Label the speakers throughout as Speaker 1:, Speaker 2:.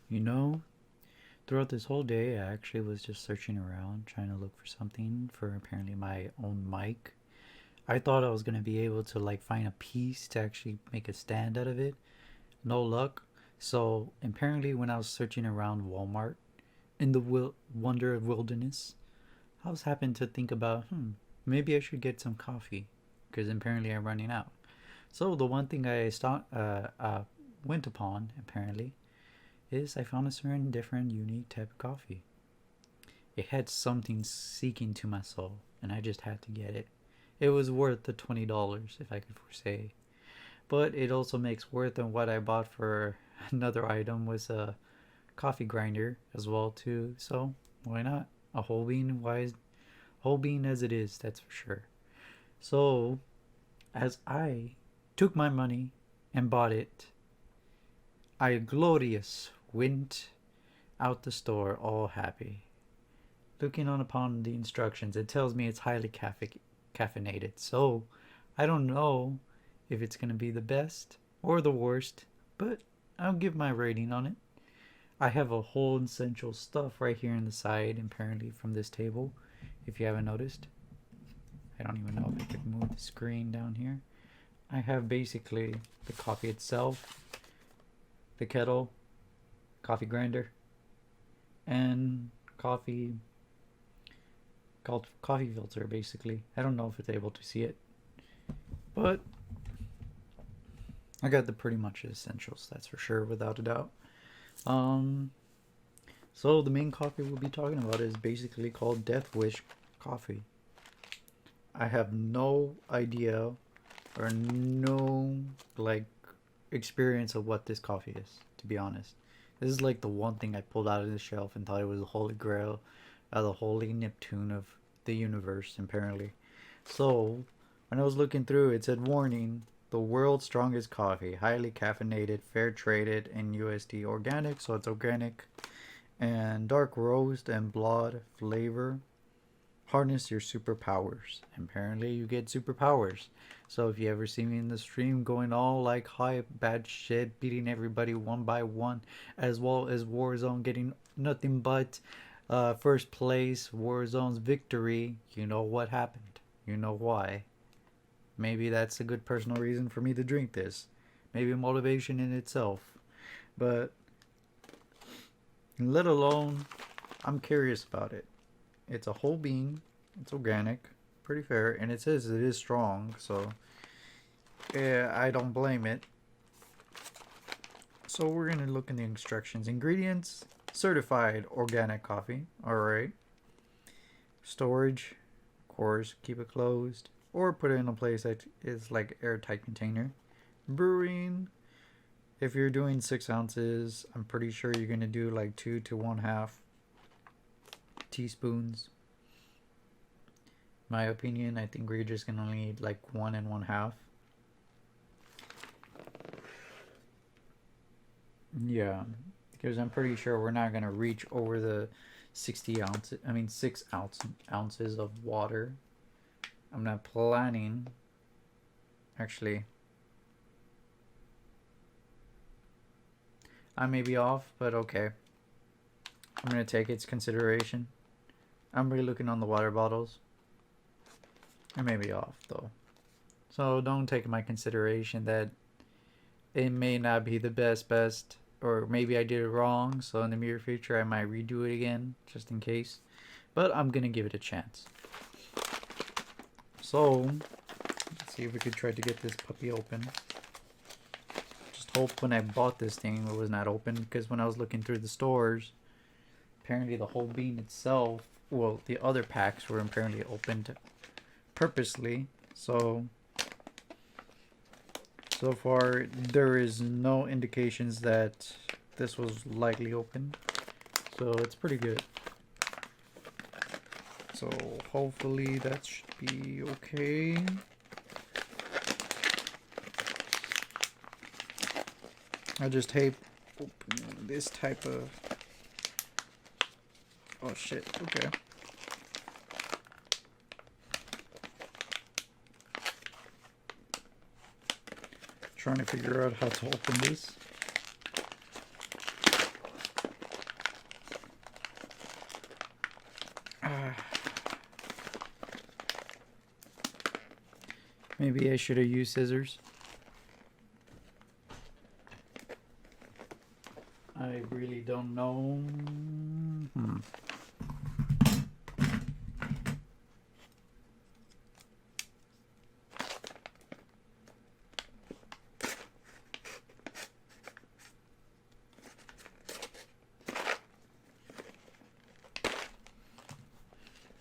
Speaker 1: You know, throughout this whole day, I actually was just searching around trying to look for something for apparently my own mic. I thought I was going to be able to like find a piece to actually make a stand out of it. No luck. So apparently, when I was searching around Walmart in the wonder of wilderness, I was happened to think about, maybe I should get some coffee because apparently I'm running out. So the one thing went upon apparently is I found a certain different unique type of coffee. It had something seeking to my soul, and I just had to get it. It was worth the $20 if I could say. But it also makes worth than what I bought for another item was a coffee grinder as well too. So why not? A whole bean as it is, that's for sure. So as I took my money and bought it, I glorious went out the store all happy. Looking on upon the instructions, it tells me it's highly caffeinated. So I don't know if it's going to be the best or the worst, but I'll give my rating on it. I have a whole essential stuff right here in the side, apparently from this table, if you haven't noticed. I don't even know if I can move the screen down here. I have basically the coffee itself, the kettle, coffee grinder, and coffee filter basically. I don't know if it's able to see it, but I got the pretty much essentials, that's for sure, without a doubt. Um, so the main coffee we'll be talking about is basically called Death Wish coffee. I have no idea or no like experience of what this coffee is, to be honest. This is like the one thing I pulled out of the shelf and thought it was the holy grail, the holy Neptune of the universe, apparently. So, when I was looking through, it said warning: the world's strongest coffee, highly caffeinated, fair traded, and USD organic, so it's organic, and dark roast and blood flavor. Harness your superpowers. Apparently, you get superpowers. So if you ever see me in the stream going all like high bad shit, beating everybody one by one, as well as Warzone getting nothing but first place, Warzone's victory, you know what happened. You know why. Maybe that's a good personal reason for me to drink this. Maybe motivation in itself. But let alone, I'm curious about it. It's a whole bean. It's organic, pretty fair, and it says it is strong. So, yeah, I don't blame it. So we're gonna look in the instructions. Ingredients: certified organic coffee. All right. Storage, of course, keep it closed or put it in a place that is like airtight container. Brewing: if you're doing 6 ounces, I'm pretty sure you're gonna do like 2 to 1/2 teaspoons. My opinion, I think we're just gonna need like 1 and 1/2. Yeah, because I'm pretty sure we're not gonna reach over the 60 ounces. I mean 6 ounces of water. I'm not planning. Actually, I may be off, but okay. I'm gonna take its consideration. I'm really looking on the water bottles. I may be off though. So don't take my consideration that it may not be the best, or maybe I did it wrong, so in the near future I might redo it again, just in case. But I'm gonna give it a chance. So, let's see if we could try to get this puppy open. Just hope when I bought this thing it was not open, because when I was looking through the stores, apparently the whole bean itself, well, the other packs were apparently opened purposely, so far there is no indications that this was likely open, so it's pretty good. So hopefully that should be okay. I just hate opening this type of... Oh shit, okay. Trying to figure out how to open this. Maybe I should have used scissors. I really don't know.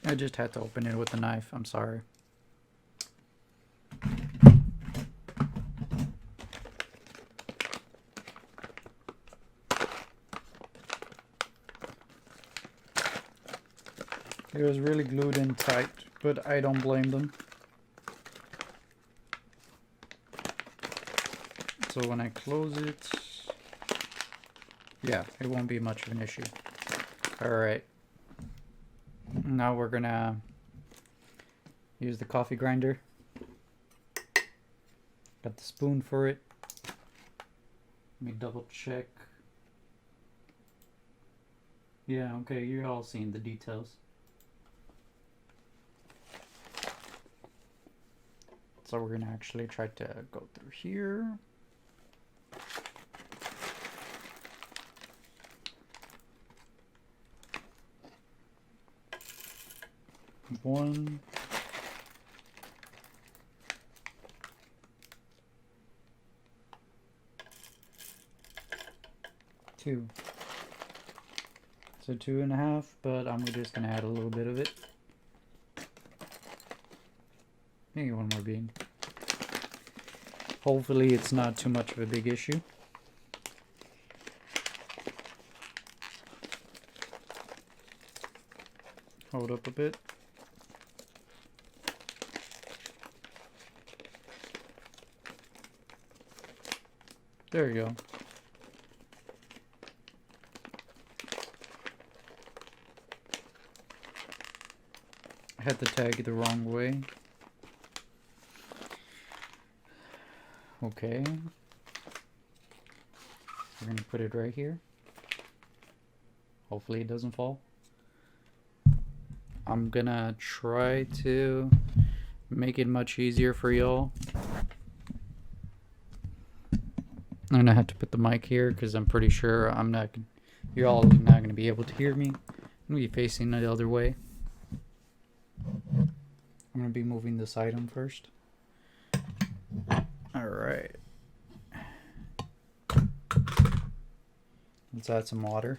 Speaker 1: I just had to open it with a knife. I'm sorry. It was really glued in tight, but I don't blame them. So when I close it, yeah, it won't be much of an issue. Alright. Now we're gonna use the coffee grinder. Got the spoon for it. Let me double check. Yeah, okay, you're all seeing the details. So we're gonna actually try to go through here. One. Two. So 2.5, but I'm just gonna add a little bit of it. Maybe one more bean. Hopefully it's not too much of a big issue. Hold up a bit. There you go. I had the tag the wrong way. Okay. We're gonna put it right here. Hopefully it doesn't fall. I'm gonna try to make it much easier for y'all. I'm gonna have to put the mic here because I'm pretty sure you're all not gonna be able to hear me. I'm gonna be facing the other way. I'm gonna be moving this item first. Alright. Let's add some water.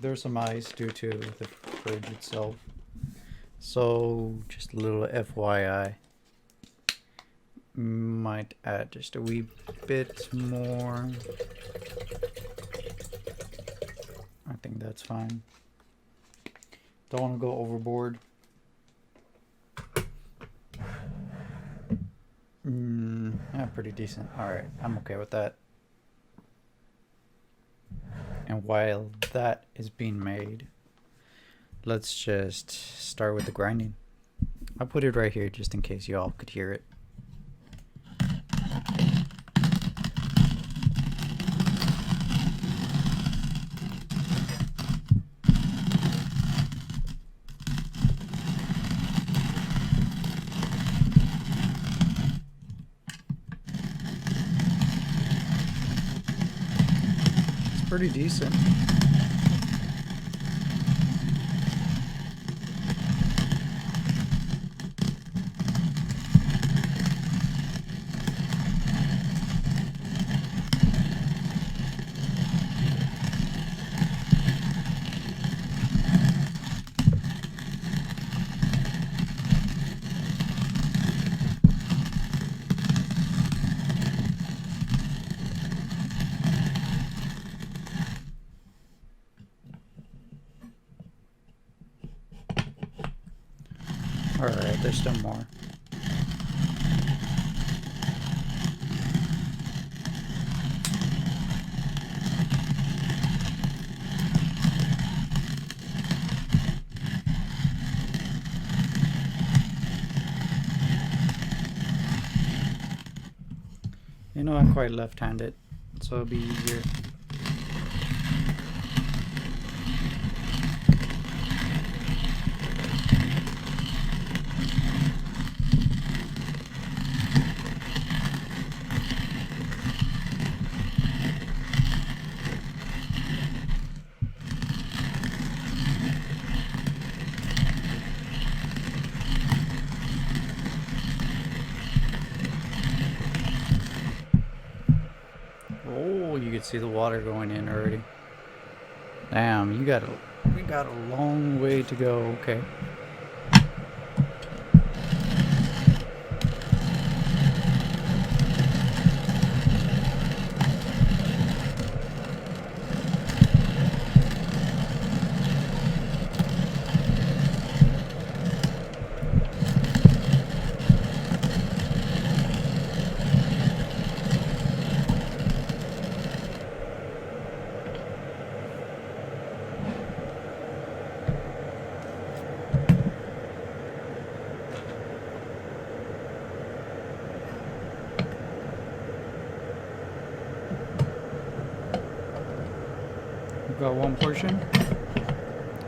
Speaker 1: There's some ice due to the fridge itself. So, just a little FYI. Might add just a wee bit more. I think that's fine. Don't want to go overboard. Yeah, pretty decent. Alright, I'm okay with that. And while that is being made, let's just start with the grinding. I'll put it right here just in case you all could hear it. Pretty decent. Alright, there's still more. You know, I'm quite left-handed, so it'll be easier. see the water going in already. Damn, we got a long way to go. Okay. We've got one portion.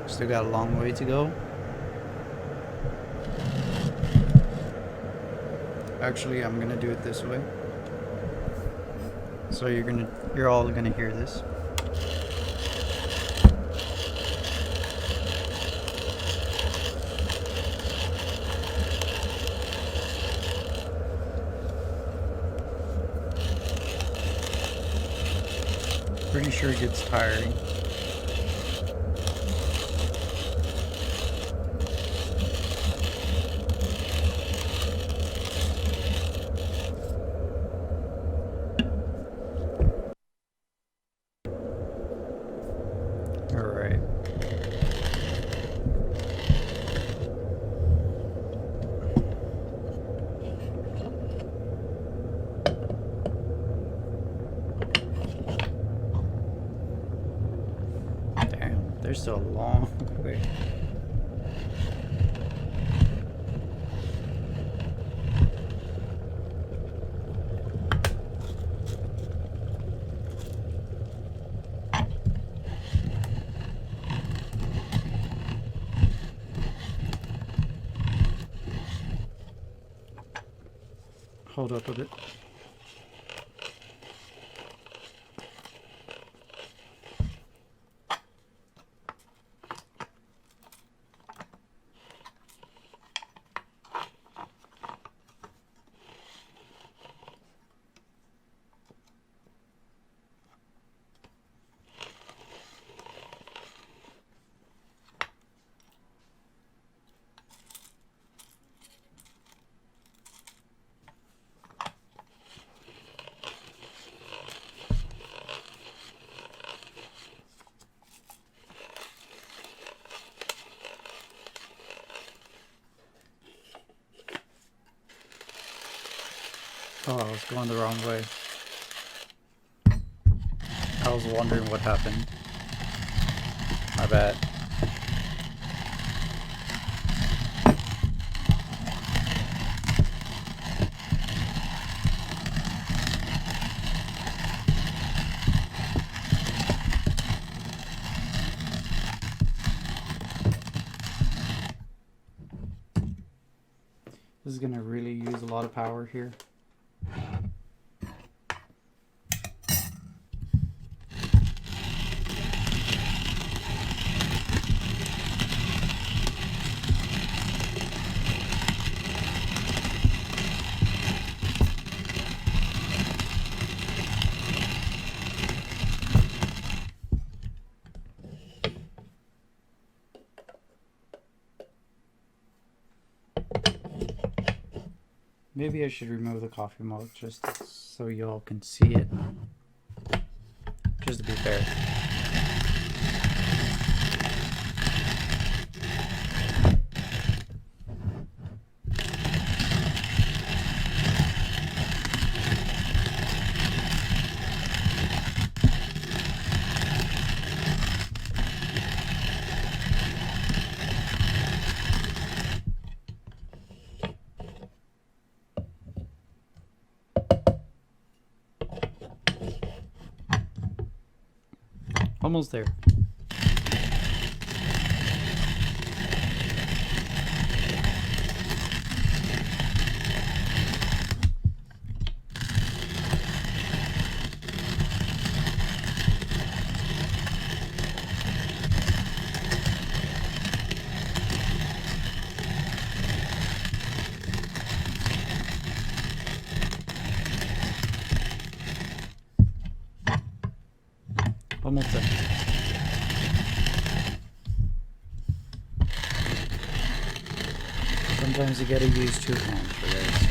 Speaker 1: Still got a long way to go. Actually, I'm gonna do it this way. So you're all gonna hear this. Pretty sure it gets tiring. Alright. Damn, there's still a long way. Hold up a bit. Oh, I was going the wrong way. I was wondering what happened. My bad. This is gonna really use a lot of power here. Maybe I should remove the coffee mug just so y'all can see it. Just to be fair. Almost there. Almost done. Sometimes you gotta use two hands for this.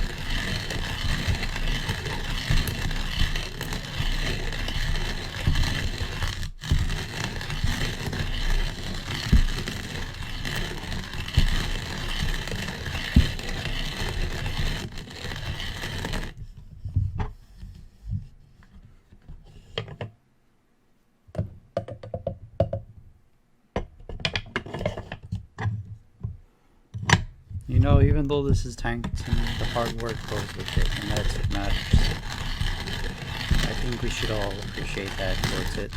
Speaker 1: You know, even though this is tanked, the hard work goes with it, and that's what matters. I think we should all appreciate that towards it.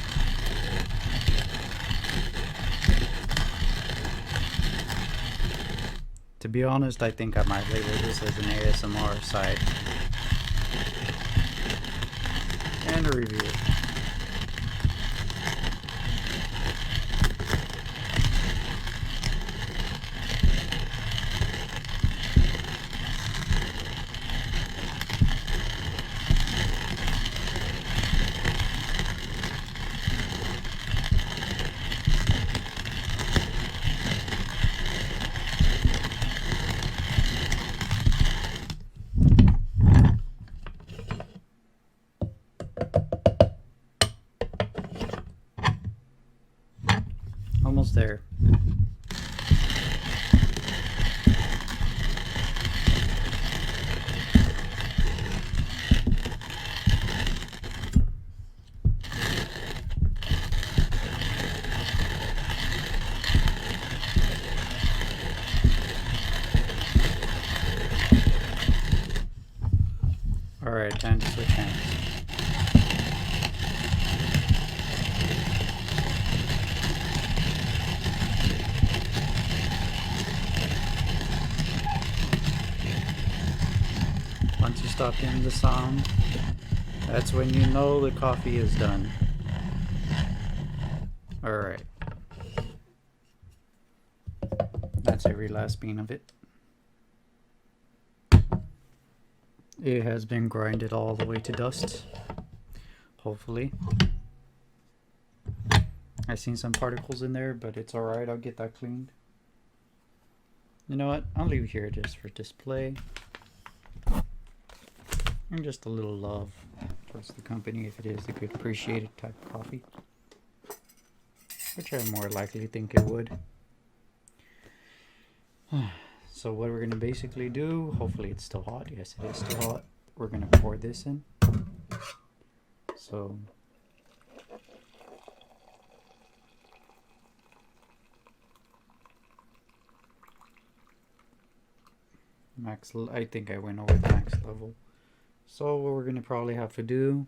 Speaker 1: To be honest, I think I might label this as an ASMR side. And a review. Almost there. Alright, time to switch hands. Once you stop hearing the sound, that's when you know the coffee is done. Alright. That's every last bean of it. It has been grinded all the way to dust. Hopefully. I've seen some particles in there, but it's alright. I'll get that cleaned. You know what? I'll leave it here just for display. And just a little love towards the company if it is a good appreciated type of coffee. Which I more likely think it would. So what we're going to basically do, hopefully it's still hot. Yes, it is still hot. We're going to pour this in. So max, I think I went over the max level. So what we're going to probably have to do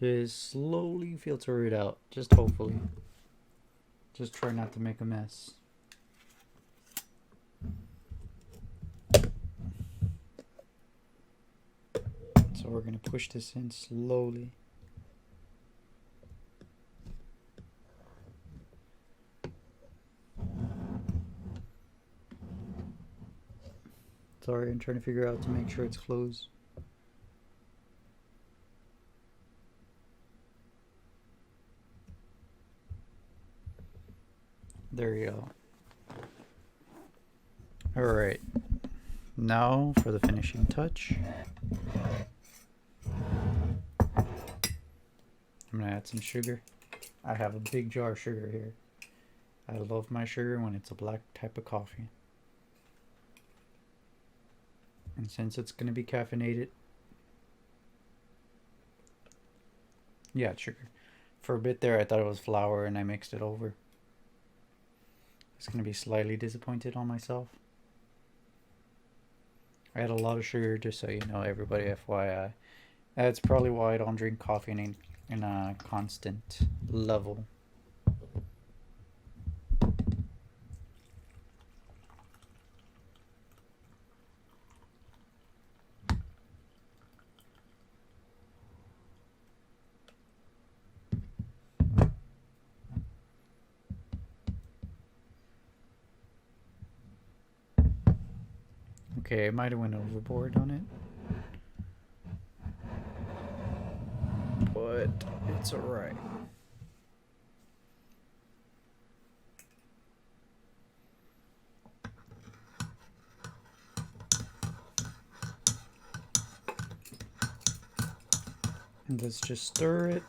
Speaker 1: is slowly filter it out. Just hopefully. Just try not to make a mess. So we're going to push this in slowly. Sorry, I'm trying to figure out to make sure it's closed. There you go. Alright. Now for the finishing touch. I'm going to add some sugar. I have a big jar of sugar here. I love my sugar when it's a black type of coffee. And since it's going to be caffeinated, yeah, it's sugar. For a bit there, I thought it was flour and I mixed it over. I was going to be slightly disappointed on myself. I had a lot of sugar, just so you know, everybody, FYI. That's probably why I don't drink coffee in a constant level. Okay, I might have went overboard on it. but it's alright. And let's just stir it.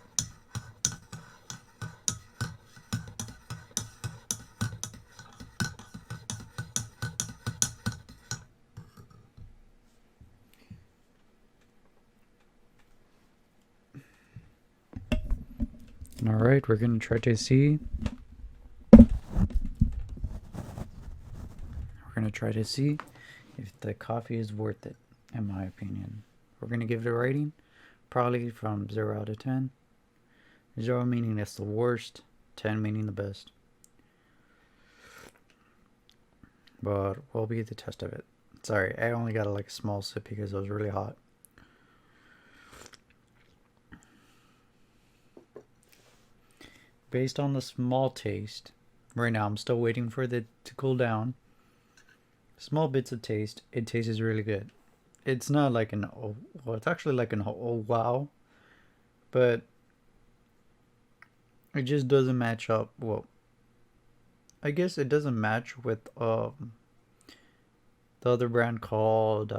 Speaker 1: Alright, we're gonna try to see. We're gonna try to see if the coffee is worth it, in my opinion. We're gonna give it a rating, probably from 0 out of 10. 0 meaning it's the worst, 10 meaning the best. But we'll be the test of it. Sorry, I only got a small sip because it was really hot. Based on the small taste, right now I'm still waiting for it to cool down. Small bits of taste, it tastes really good. It's not like an oh, well, it's actually like an oh wow, but it just doesn't match up. Well, I guess it doesn't match with the other brand called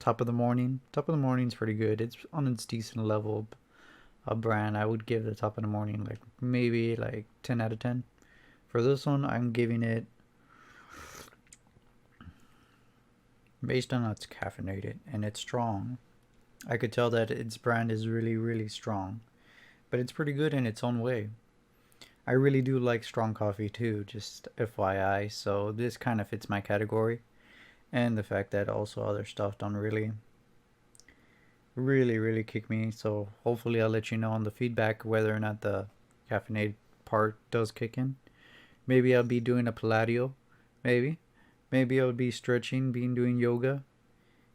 Speaker 1: Top of the Morning. Top of the Morning's pretty good. It's on its decent level. A brand I would give the Top of the Morning maybe 10 out of 10. For this one, I'm giving it, based on it's caffeinated and it's strong. I could tell that its brand is really, really strong, but it's pretty good in its own way. I really do like strong coffee too, just FYI, so this kind of fits my category. And the fact that also other stuff don't really kick me, so hopefully I'll let you know on the feedback whether or not the caffeinated part does kick in. Maybe I'll be doing a Palladio, maybe I'll be stretching, doing yoga,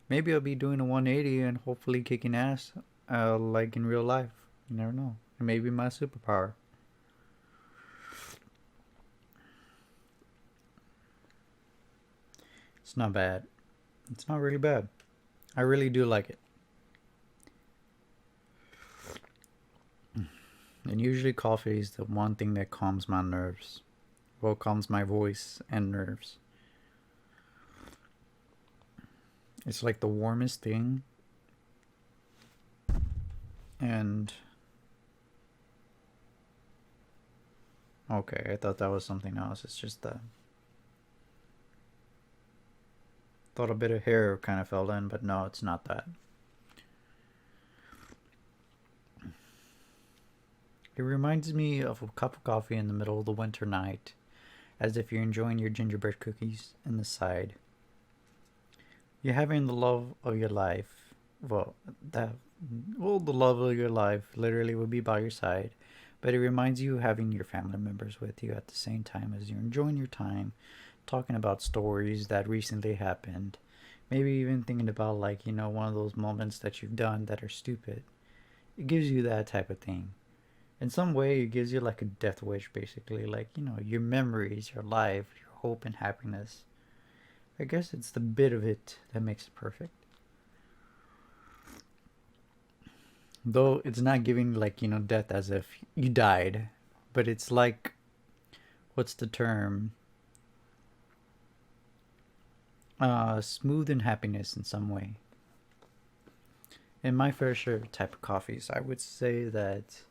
Speaker 1: maybe I'll be doing a 180 and hopefully kicking ass, like in real life. You never know. It may be my superpower. It's not bad. It's not really bad. I really do like it. And usually coffee is the one thing that calms my nerves. Well, calms my voice and nerves. It's like the warmest thing. And okay, I thought that was something else. It's just that thought a bit of hair kind of fell in, but no, it's not that. It reminds me of a cup of coffee in the middle of the winter night, as if you're enjoying your gingerbread cookies in the side. You're having the love of your life. Well, the love of your life literally would be by your side, but it reminds you of having your family members with you at the same time as you're enjoying your time, talking about stories that recently happened. Maybe even thinking about one of those moments that you've done that are stupid. It gives you that type of thing. In some way, it gives you like a death wish, basically. Your memories, your life, your hope and happiness. I guess it's the bit of it that makes it perfect. Though it's not giving death as if you died, but it's like, what's the term? Smooth and happiness in some way. In my fair share type of coffees, I would say that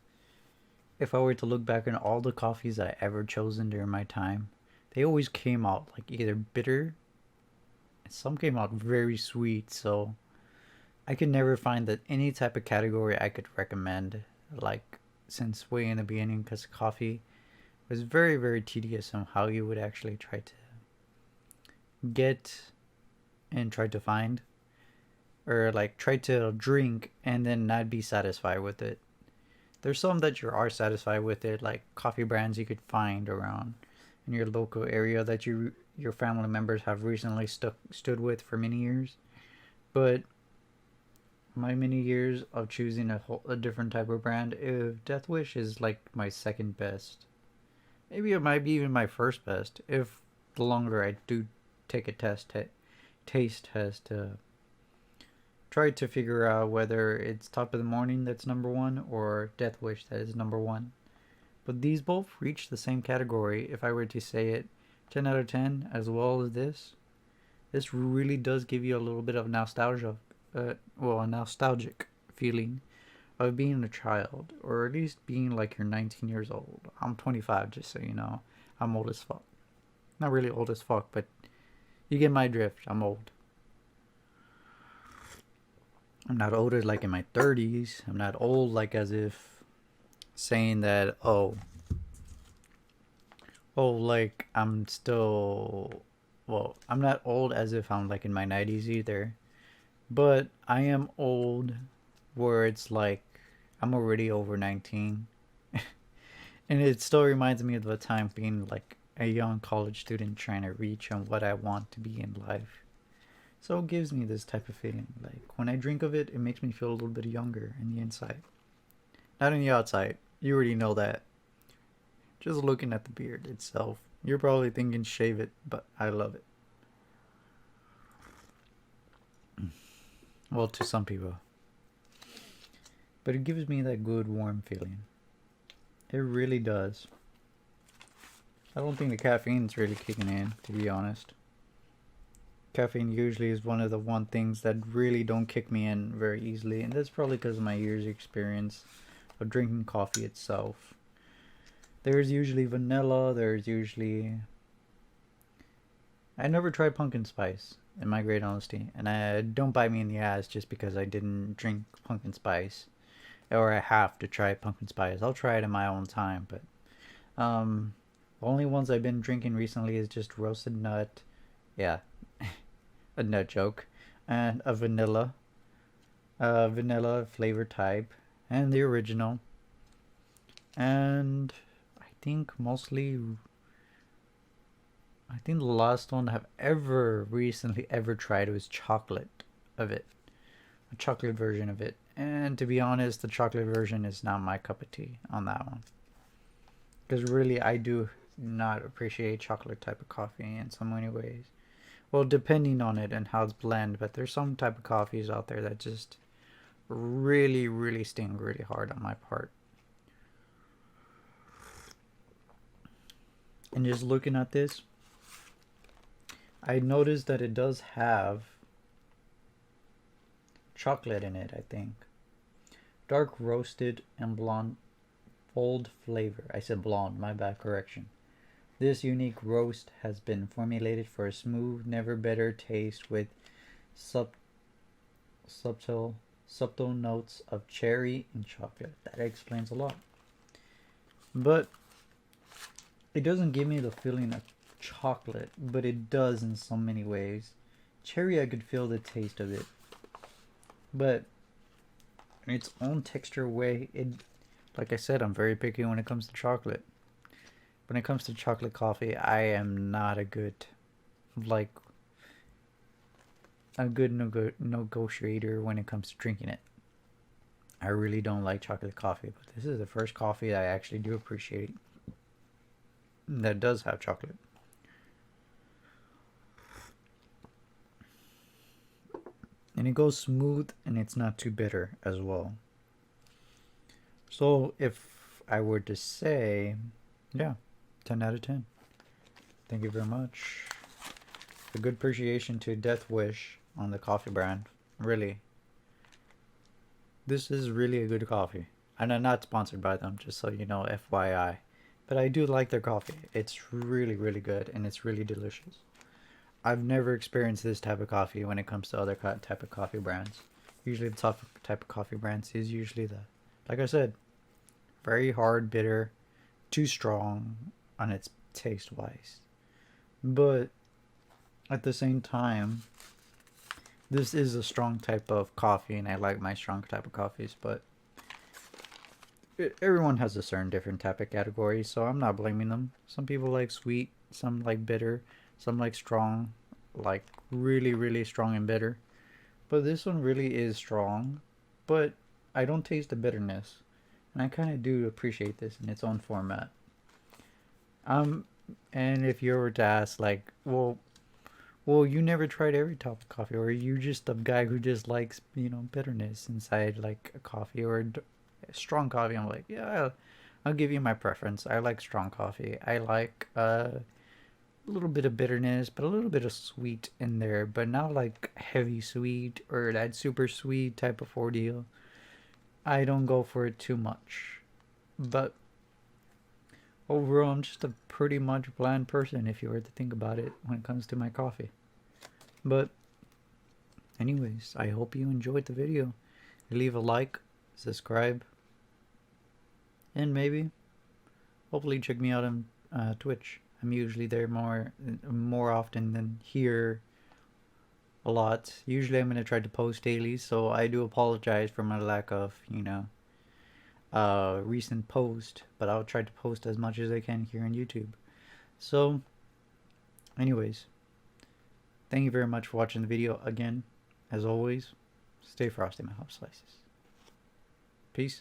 Speaker 1: if I were to look back on all the coffees I ever chosen during my time, they always came out either bitter, and some came out very sweet. So I could never find that any type of category I could recommend, since way in the beginning, because coffee was very, very tedious on how you would actually try to get and try to find, or try to drink and then not be satisfied with it. There's some that you are satisfied with it, like coffee brands you could find around in your local area that your family members have recently stood with for many years. But my many years of choosing a different type of brand, if Death Wish is my second best, maybe it might be even my first best if the longer I do take a taste test to tried to figure out whether it's Top of the Morning that's number one or Death Wish that is number one. But these both reach the same category if I were to say it 10 out of 10 as well as this. This really does give you a little bit of nostalgia, a nostalgic feeling of being a child, or at least being like you're 19 years old. I'm 25, just so you know. I'm old as fuck. Not really old as fuck, but you get my drift. I'm old. I'm not older like in my 30s. I'm not old like as if saying that, like I'm still. Well, I'm not old as if I'm like in my 90s either. But I am old where it's like I'm already over 19. And it still reminds me of the time being like a young college student trying to reach on what I want to be in life. So it gives me this type of feeling. Like when I drink of it, it makes me feel a little bit younger in the inside. Not on the outside. You already know that. Just looking at the beard itself. You're probably thinking shave it, but I love it. Well, to some people. But it gives me that good warm feeling. It really does. I don't think the caffeine's really kicking in, to be honest. Caffeine usually is one of the things that really don't kick me in very easily, and that's probably because of my years' experience of drinking coffee itself. There's usually vanilla, I never tried pumpkin spice, in my great honesty, and I don't bite me in the ass just because I didn't drink pumpkin spice, or I have to try pumpkin spice. I'll try it in my own time, but the only ones I've been drinking recently is just roasted nut, yeah, a nut joke, and a vanilla flavor type, and the original, and I think the last one I've ever recently ever tried was chocolate of it, a chocolate version of it, and to be honest, the chocolate version is not my cup of tea on that one, because really I do not appreciate chocolate type of coffee in so many ways. Well, depending on it and how it's blended, but there's some type of coffees out there that just really, really sting really hard on my part. And just looking at this, I noticed that it does have chocolate in it, I think. Dark roasted and blonde bold flavor. I said blonde, my bad correction. This unique roast has been formulated for a smooth, never better taste with sub- subtle notes of cherry and chocolate. That explains a lot. But it doesn't give me the feeling of chocolate, but it does in so many ways. Cherry, I could feel the taste of it, but in its own texture way, like I said, I'm very picky when it comes to chocolate. When it comes to chocolate coffee, I am not like a good negotiator when it comes to drinking it. I really don't like chocolate coffee, but this is the first coffee I actually do appreciate that does have chocolate. And it goes smooth and it's not too bitter as well. So if I were to say, yeah, 10 out of 10. Thank you very much. A good appreciation to Death Wish on the coffee brand. Really. This is really a good coffee. And I'm not sponsored by them, just so you know, FYI. But I do like their coffee. It's really, really good and it's really delicious. I've never experienced this type of coffee when it comes to other type of coffee brands. Usually the top type of coffee brands is usually like I said, very hard, bitter, too strong on its taste wise. But at the same time, this is a strong type of coffee and I like my strong type of coffees, but everyone has a certain different type of category, so I'm not blaming them. Some people like sweet, some like bitter, some like strong, like really, really strong and bitter. But this one really is strong, but I don't taste the bitterness. And I kind of do appreciate this in its own format. Um, and if you were to ask, like, well, Well, you never tried every type of coffee, or you just a guy who just likes, bitterness inside like a coffee or strong coffee. I'm like, yeah, I'll give you my preference. I like strong coffee. I like a little bit of bitterness, but a little bit of sweet in there, but not like heavy sweet or that super sweet type of ordeal. I don't go for it too much. But overall, I'm just a pretty much bland person if you were to think about it when it comes to my coffee. But, anyways, I hope you enjoyed the video. Leave a like, subscribe, and maybe, hopefully, check me out on Twitch. I'm usually there more often than here a lot. Usually I'm gonna try to post daily, so I do apologize for my lack of, recent post, but I'll try to post as much as I can here on YouTube. So, anyways, thank you very much for watching the video again. As always, stay frosty, my hot slices. Peace.